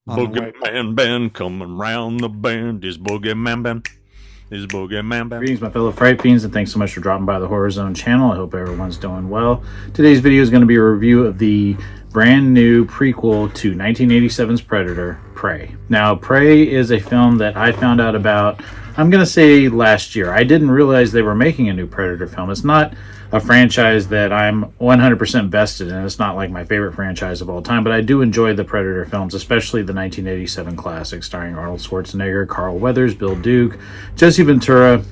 Boogeyman band coming round the bend. Is Boogeyman band. Is Boogeyman band. Greetings, my fellow Fright Fiends, and thanks so much for dropping by the Horror Zone channel. I hope everyone's doing well. Today's video is going to be a review of the brand new prequel to 1987's Predator, Prey. Now, Prey is a film that I found out about, I'm going to say last year. I didn't realize they were making a new Predator film. It's not a franchise that I'm 100% vested in. It's not like my favorite franchise of all time, but I do enjoy the Predator films, especially the 1987 classic starring Arnold Schwarzenegger, Carl Weathers, Bill Duke, Jesse Ventura,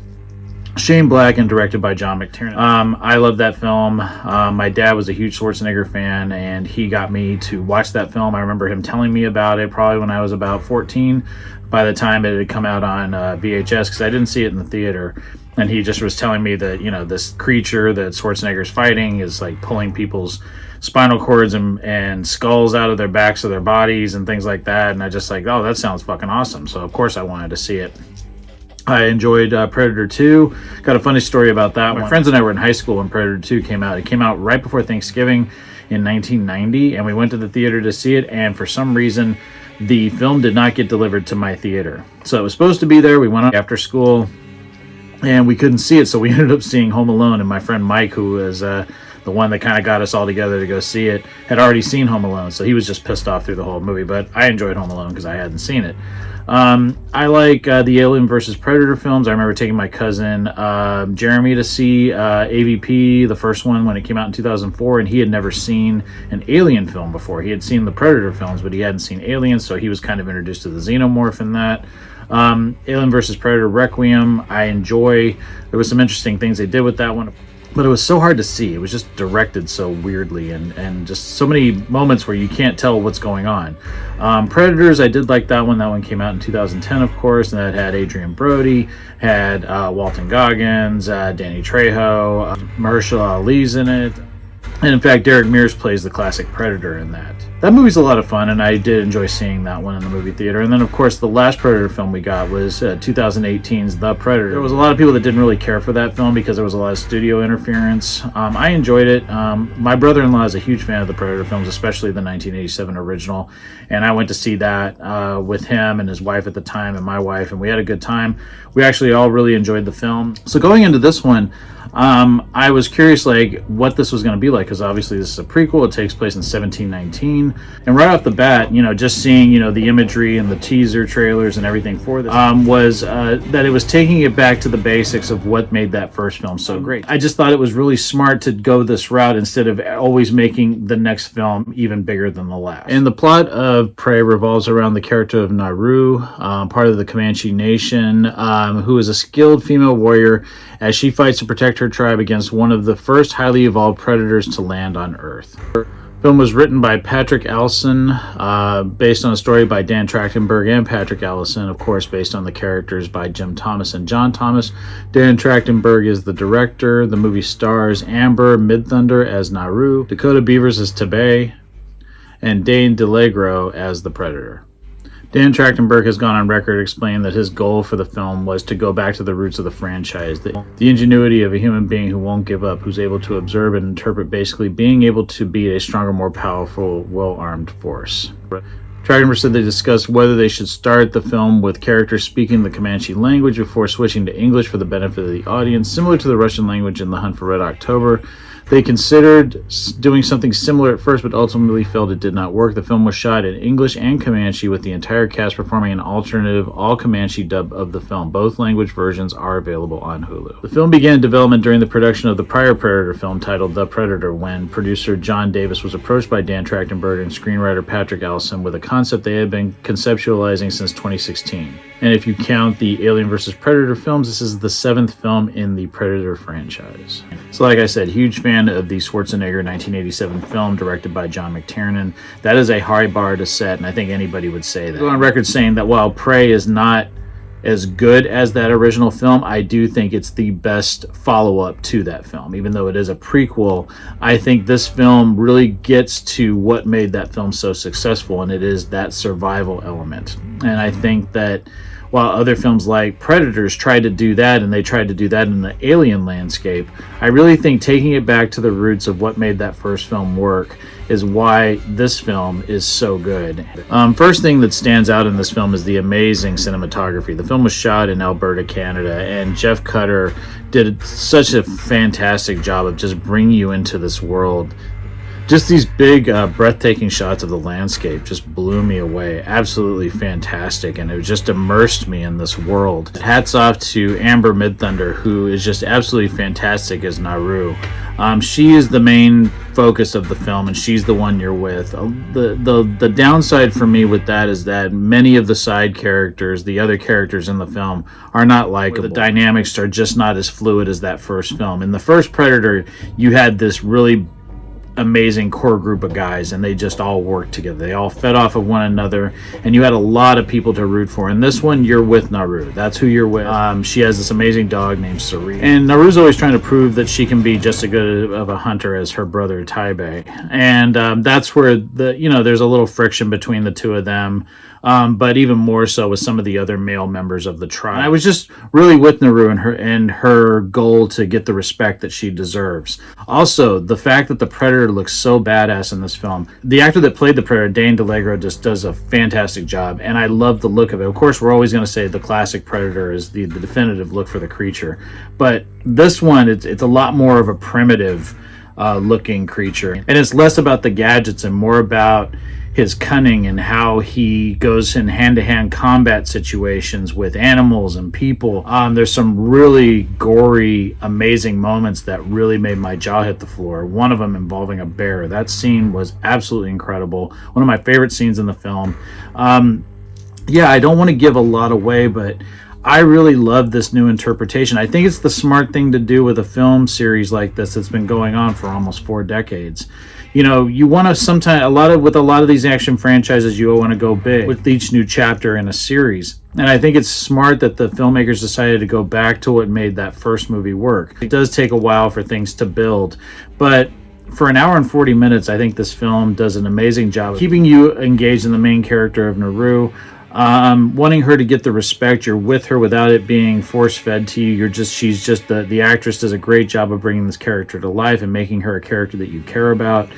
Shane Black, and directed by John McTiernan. I love that film. My dad was a huge Schwarzenegger fan, and he got me to watch that film. I remember him telling me about it probably when I was about 14, by the time it had come out on VHS, because I didn't see it in the theater. And he just was telling me that, you know, this creature that Schwarzenegger's fighting is like pulling people's spinal cords and skulls out of their backs of their bodies and things like that. And I just like, oh, that sounds fucking awesome. So of course I wanted to see it. I enjoyed Predator 2. Got a funny story about that. My friends and I were in high school when Predator 2 came out. It came out right before Thanksgiving in 1990, and we went to the theater to see it, and for some reason the film did not get delivered to my theater. So it was supposed to be there. We went after school and we couldn't see it, so we ended up seeing Home Alone, and my friend Mike, who was the one that kind of got us all together to go see it, had already seen Home Alone, so he was just pissed off through the whole movie. But I enjoyed Home Alone because I hadn't seen it. I like the Alien vs. Predator films. I remember taking my cousin Jeremy to see AVP, the first one, when it came out in 2004, and he had never seen an Alien film before. He had seen the Predator films, but he hadn't seen Aliens, so he was kind of introduced to the Xenomorph in that. Alien vs. Predator Requiem, I enjoy. There was some interesting things they did with that one, but it was so hard to see. It was just directed so weirdly, and just so many moments where you can't tell what's going on. Predators, I did like that one. That one came out in 2010, of course, and that had Adrian Brody, had Walton Goggins, Danny Trejo, Mahershala Ali's in it. And in fact, Derek Mears plays the classic Predator in that. That movie's a lot of fun, and I did enjoy seeing that one in the movie theater. And then, of course, the last Predator film we got was 2018's The Predator. There was a lot of people that didn't really care for that film because there was a lot of studio interference. I enjoyed it. My brother-in-law is a huge fan of the Predator films, especially the 1987 original. And I went to see that with him and his wife at the time and my wife, and we had a good time. We actually all really enjoyed the film. So going into this one, I was curious like what this was going to be like, because obviously this is a prequel. It takes place in 1719, and right off the bat, you know, just seeing, you know, the imagery and the teaser trailers and everything for this was that it was taking it back to the basics of what made that first film so great. I just thought it was really smart to go this route instead of always making the next film even bigger than the last. And the plot of Prey revolves around the character of Naru, part of the Comanche Nation, who is a skilled female warrior as she fights to protect her tribe against one of the first highly evolved predators to land on Earth. The film was written by Patrick Allison, based on a story by Dan Trachtenberg and Patrick Allison, of course, based on the characters by Jim Thomas and John Thomas. Dan Trachtenberg is the director. The movie stars Amber Midthunder as Naru, Dakota Beavers as Tabay, and Dane DeLegro as the Predator. Dan Trachtenberg has gone on record explaining that his goal for the film was to go back to the roots of the franchise, the ingenuity of a human being who won't give up, who's able to observe and interpret, basically being able to be a stronger, more powerful, well-armed force. Trachtenberg said they discussed whether they should start the film with characters speaking the Comanche language before switching to English for the benefit of the audience, similar to the Russian language in The Hunt for Red October. They considered doing something similar at first, but ultimately felt it did not work. The film was shot in English and Comanche, with the entire cast performing an alternative all-Comanche dub of the film. Both language versions are available on Hulu. The film began development during the production of the prior Predator film titled The Predator, when producer John Davis was approached by Dan Trachtenberg and screenwriter Patrick Allison with a concept they had been conceptualizing since 2016. And if you count the Alien vs. Predator films, this is the 7th film in the Predator franchise. So like I said, huge fan of the Schwarzenegger 1987 film directed by John McTiernan. That is a high bar to set, and I think anybody would say that. I go on record saying that while Prey is not as good as that original film, I do think it's the best follow-up to that film. Even though it is a prequel, I think this film really gets to what made that film so successful, and it is that survival element. And I think that while other films like Predators tried to do that, and they tried to do that in the alien landscape, I really think taking it back to the roots of what made that first film work is why this film is so good. First thing that stands out in this film is the amazing cinematography. The film was shot in Alberta, Canada, and Jeff Cutter did such a fantastic job of just bringing you into this world. Just these big, breathtaking shots of the landscape just blew me away. Absolutely fantastic, and it just immersed me in this world. Hats off to Amber Midthunder, who is just absolutely fantastic as Naru. She is the main focus of the film, and she's the one you're with. The downside for me with that is that many of the side characters, the other characters in the film, are not likable. The dynamics are just not as fluid as that first film. In the first Predator, you had this really amazing core group of guys, and they just all worked together. They all fed off of one another, and you had a lot of people to root for. In this one, you're with Naru. That's who you're with. She has this amazing dog named Sari, and Naru's always trying to prove that she can be just as good of a hunter as her brother Taibei. And that's where there's a little friction between the two of them. But even more so with some of the other male members of the tribe. I was just really with Naru and her goal to get the respect that she deserves. Also, the fact that the Predator looks so badass in this film. The actor that played the Predator, Dane DeLegro, just does a fantastic job, and I love the look of it. Of course, we're always going to say the classic Predator is the definitive look for the creature, but this one, it's a lot more of a primitive looking creature, and it's less about the gadgets and more about his cunning and how he goes in hand-to-hand combat situations with animals and people. There's some really gory, amazing moments that really made my jaw hit the floor. One of them involving a bear. That scene was absolutely incredible. One of my favorite scenes in the film. I don't want to give a lot away, but I really love this new interpretation. I think it's the smart thing to do with a film series like this that's been going on for almost 4 decades. You want to sometimes, with a lot of these action franchises, you want to go big with each new chapter in a series. And I think it's smart that the filmmakers decided to go back to what made that first movie work. It does take a while for things to build, but for an hour and 40 minutes, I think this film does an amazing job of keeping you engaged in the main character of Naru. Wanting her to get the respect, you're with her without it being force-fed to you. The actress does a great job of bringing this character to life and making her a character that you care about.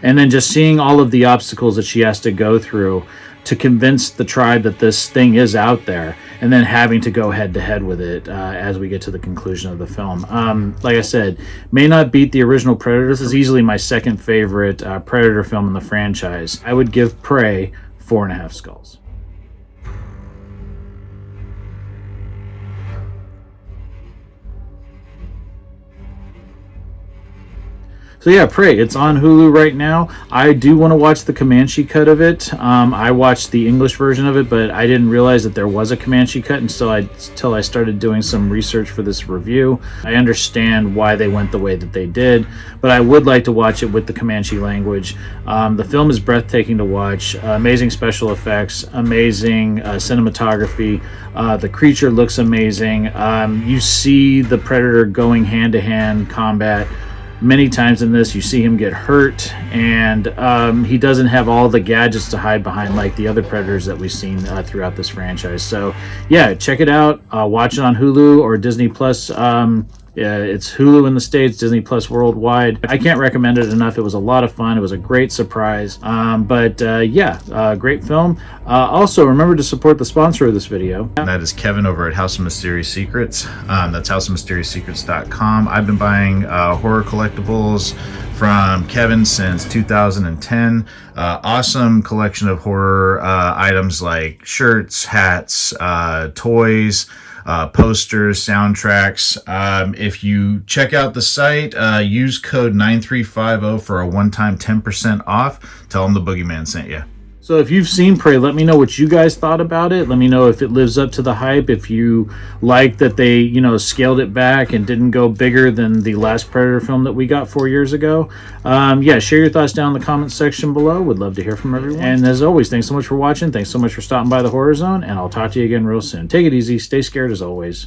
And then just seeing all of the obstacles that she has to go through to convince the tribe that this thing is out there, and then having to go head-to-head with it as we get to the conclusion of the film. Like I said, may not beat the original Predator. This is easily my second favorite Predator film in the franchise. I would give Prey 4.5 skulls. So yeah, Prey, it's on Hulu right now. I do want to watch the Comanche cut of it. I watched the English version of it, but I didn't realize that there was a Comanche cut until I started doing some research for this review. I understand why they went the way that they did, but I would like to watch it with the Comanche language. The film is breathtaking to watch. Amazing special effects, amazing cinematography. The creature looks amazing. You see the Predator going hand-to-hand combat many times in this. You see him get hurt, and he doesn't have all the gadgets to hide behind like the other Predators that we've seen throughout this franchise. So yeah, check it out. Watch it on Hulu or Disney Plus. It's Hulu in the States, Disney Plus worldwide. I can't recommend it enough. It was a lot of fun. It was a great surprise. Great film. Also, remember to support the sponsor of this video. And that is Kevin over at House of Mysterious Secrets. That's houseofmysteriousecrets.com. I've been buying horror collectibles from Kevin since 2010. Awesome collection of horror items like shirts, hats, toys, posters, soundtracks. If you check out the site, use code 9350 for a one-time 10% off. Tell them the Boogeyman sent you. So if you've seen Prey, let me know what you guys thought about it. Let me know if it lives up to the hype, if you like that they, scaled it back and didn't go bigger than the last Predator film that we got 4 years ago. Share your thoughts down in the comments section below. Would love to hear from everyone. And as always, thanks so much for watching. Thanks so much for stopping by the Horror Zone, and I'll talk to you again real soon. Take it easy. Stay scared as always.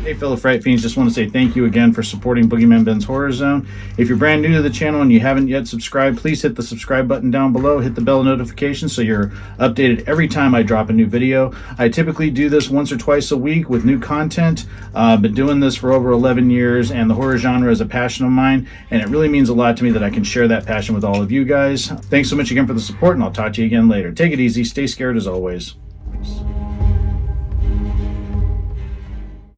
Hey fellow Fright Fiends, just want to say thank you again for supporting Boogeyman Ben's Horror Zone. If you're brand new to the channel and you haven't yet subscribed, please hit the subscribe button down below, hit the bell notification so you're updated every time I drop a new video. I typically do this once or twice a week with new content. I've been doing this for over 11 years and the horror genre is a passion of mine, and it really means a lot to me that I can share that passion with all of you guys. Thanks so much again for the support, and I'll talk to you again later. Take it easy, stay scared as always.